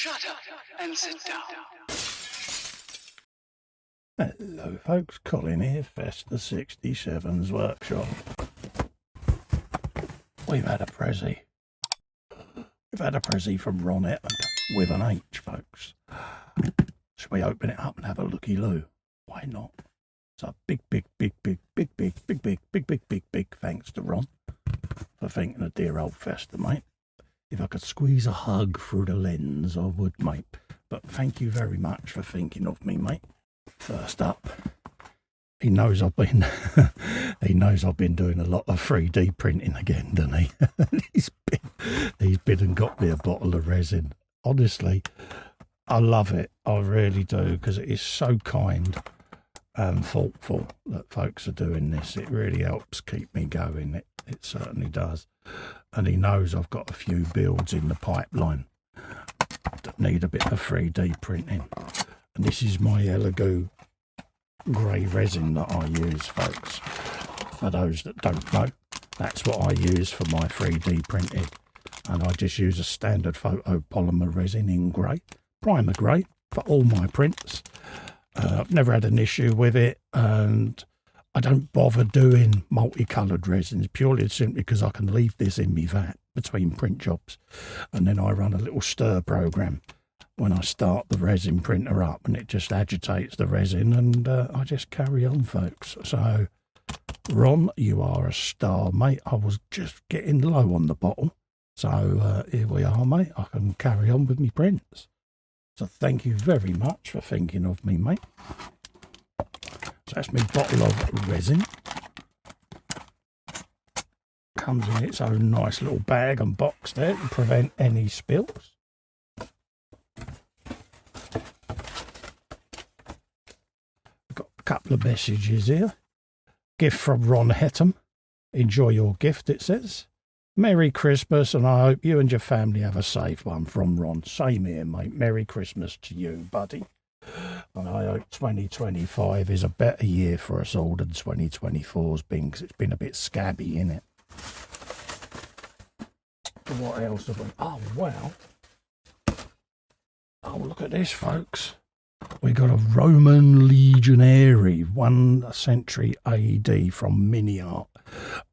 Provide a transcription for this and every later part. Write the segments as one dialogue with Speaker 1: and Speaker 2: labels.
Speaker 1: Shut up and sit down.
Speaker 2: Hello folks, Colin here, Festa 67's workshop. We've had a prezzie. We've had a prezzie from Ron Hetem with an H, folks. Should we open it up and have a looky-loo? Why not? So big thanks to Ron for thinking of dear old Festa, mate. If I could squeeze a hug through the lens, I would, mate. But thank you very much for thinking of me, mate. First up, he knows I've been doing a lot of 3D printing again, doesn't he? he's been and got me a bottle of resin. Honestly, I love it. I really do, because it is so kind and thoughtful that folks are doing this. It really helps keep me going. It certainly does. And he knows I've got a few builds in the pipeline that need a bit of 3D printing. And this is my Elegoo grey resin that I use, folks. For those that don't know, that's what I use for my 3D printing. And I just use a standard photopolymer resin in grey, primer grey, for all my prints. I've never had an issue with it, and I don't bother doing multicoloured resins purely and simply because I can leave this in my vat between print jobs, and then I run a little stir program when I start the resin printer up, and it just agitates the resin, and I just carry on, folks. So Ron, you are a star, mate. I was just getting low on the bottle, so here we are, mate. I can carry on with my prints. So thank you very much for thinking of me, mate. So that's my bottle of resin. Comes in its own nice little bag and box there to prevent any spills. I've got a couple of messages here. Gift from Ron Hetem. Enjoy your gift, it says. Merry Christmas, and I hope you and your family have a safe one, from Ron. Same here, mate. Merry Christmas to you, buddy. And I hope 2025 is a better year for us all than 2024's been, because it's been a bit scabby, innit? What else have we... Oh, wow. Oh, look at this, folks. We got a Roman legionary, 1st century AD from Mini Art.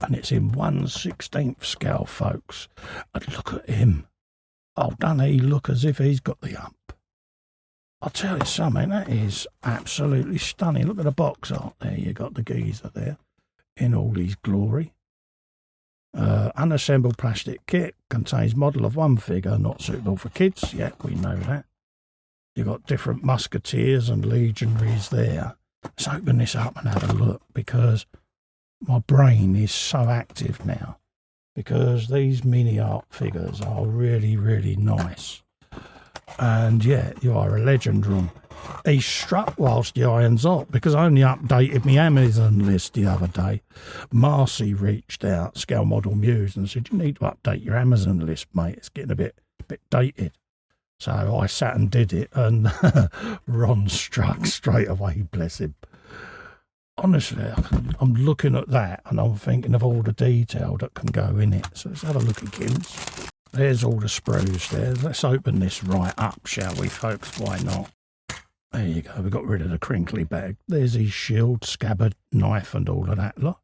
Speaker 2: And it's in 1/16 scale, folks. And look at him. Oh, doesn't he look as if he's got the ump? I'll tell you something, that is absolutely stunning. Look at the box art there. You got the geezer there in all his glory. Unassembled plastic kit, contains model of one figure, not suitable for kids. Yeah, we know that. You've got different musketeers and legionaries there. Let's open this up and have a look, because my brain is so active now, because these mini art figures are really, really nice. And yeah, you are a legend, Ron. He struck whilst the iron's hot, because I only updated my Amazon list the other day. Marcy reached out, Scale Model Muse, and said, you need to update your Amazon list, mate. It's getting a bit dated. So I sat and did it, and Ron struck straight away, bless him. Honestly, I'm looking at that and I'm thinking of all the detail that can go in it. So let's have a look at Kim's. There's all the sprues there. Let's open this right up, shall we, folks? Why not? There you go. We got rid of the crinkly bag. There's his shield, scabbard, knife and all of that lot.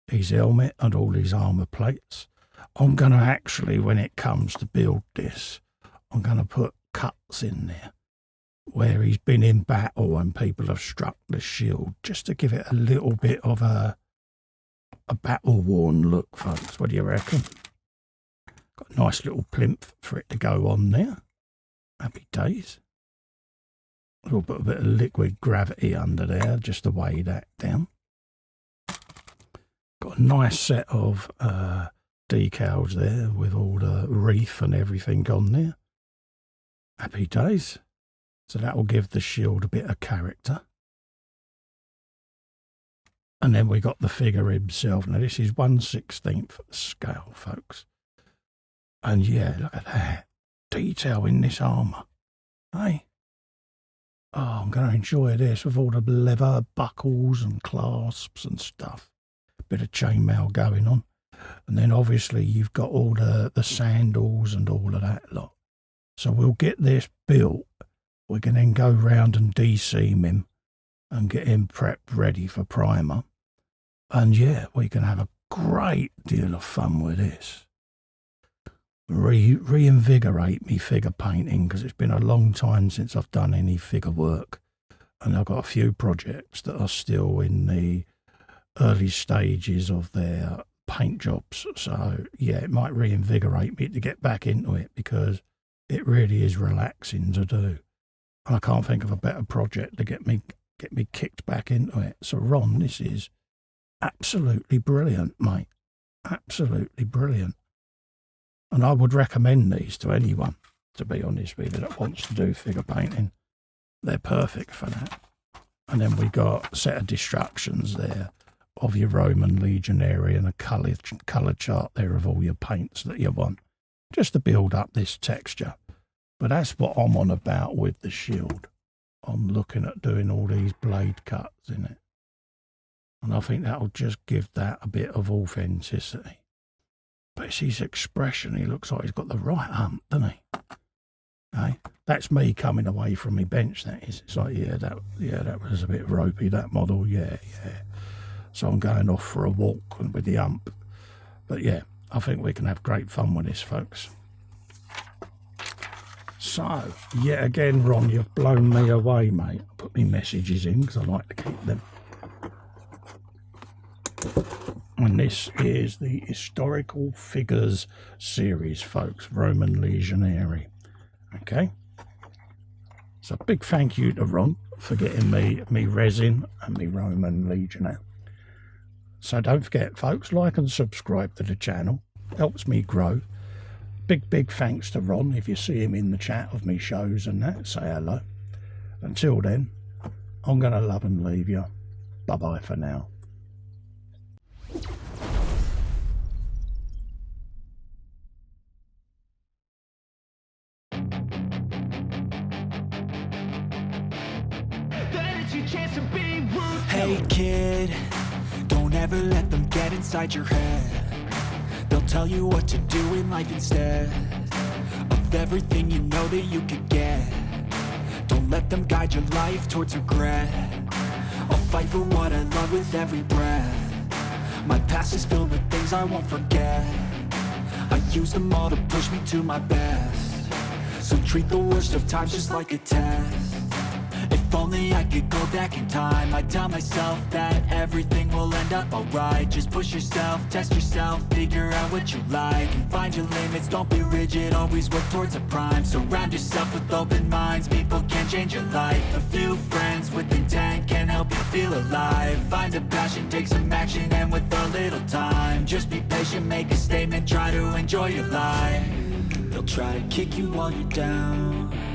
Speaker 2: His helmet and all his armour plates. I'm going to actually, when it comes to build this, I'm going to put cuts in there where he's been in battle and people have struck the shield, just to give it a little bit of a battle-worn look, folks. What do you reckon? Got a nice little plinth for it to go on there. Happy days. We'll put a bit of liquid gravity under there just to weigh that down. Got a nice set of decals there with all the reef and everything on there. Happy days. So that will give the shield a bit of character. And then we got the figure himself. Now this is 1/16 scale, folks. And yeah, look at that. Detail in this armour. Hey? Oh, I'm going to enjoy this with all the leather buckles and clasps and stuff. Bit of chainmail going on. And then obviously you've got all the sandals and all of that lot. So we'll get this built. We can then go round and de-seam him and get him prepped ready for primer. And yeah, we can have a great deal of fun with this. Reinvigorate me figure painting, because it's been a long time since I've done any figure work. And I've got a few projects that are still in the early stages of their paint jobs. So yeah, it might reinvigorate me to get back into it, because it really is relaxing to do. And I can't think of a better project to get me kicked back into it. So Ron, this is absolutely brilliant, mate. Absolutely brilliant. And I would recommend these to anyone, to be honest with you, that wants to do figure painting. They're perfect for that. And then we got a set of instructions there of your Roman legionary and a colour chart there of all your paints that you want, just to build up this texture. But that's what I'm on about with the shield. I'm looking at doing all these blade cuts in it. And I think that'll just give that a bit of authenticity. But it's his expression. He looks like he's got the right hump, doesn't he? Hey, that's me coming away from my bench, that is. It's like, that was a bit ropey, that model. Yeah. So I'm going off for a walk with the hump. But yeah, I think we can have great fun with this, folks. So, yet again, Ron, you've blown me away, mate. I put my messages in because I like to keep them. And this is the Historical Figures series, folks. Roman Legionary. Okay. So big thank you to Ron for getting me resin and me Roman Legionary. So don't forget, folks, like and subscribe to the channel. Helps me grow. Big thanks to Ron. If you see him in the chat of me shows and that, say hello. Until then, I'm going to love and leave you. Bye-bye for now.
Speaker 3: Hey kid, don't ever let them get inside your head. They'll tell you what to do in life instead of everything you know that you could get. Don't let them guide your life towards regret. I'll fight for what I love with every breath. My past is filled with things I won't forget. I use them all to push me to my best. So treat the worst of times just like a test. If only I could go back in time, I'd tell myself that everything will end up alright. Just push yourself, test yourself, figure out what you like, and find your limits, don't be rigid, always work towards a prime. Surround yourself with open minds, people can change your life. A few friends with intent can help you feel alive. Find a passion, take some action, and with a little time, just be patient, make a statement, try to enjoy your life. They'll try to kick you while you're down,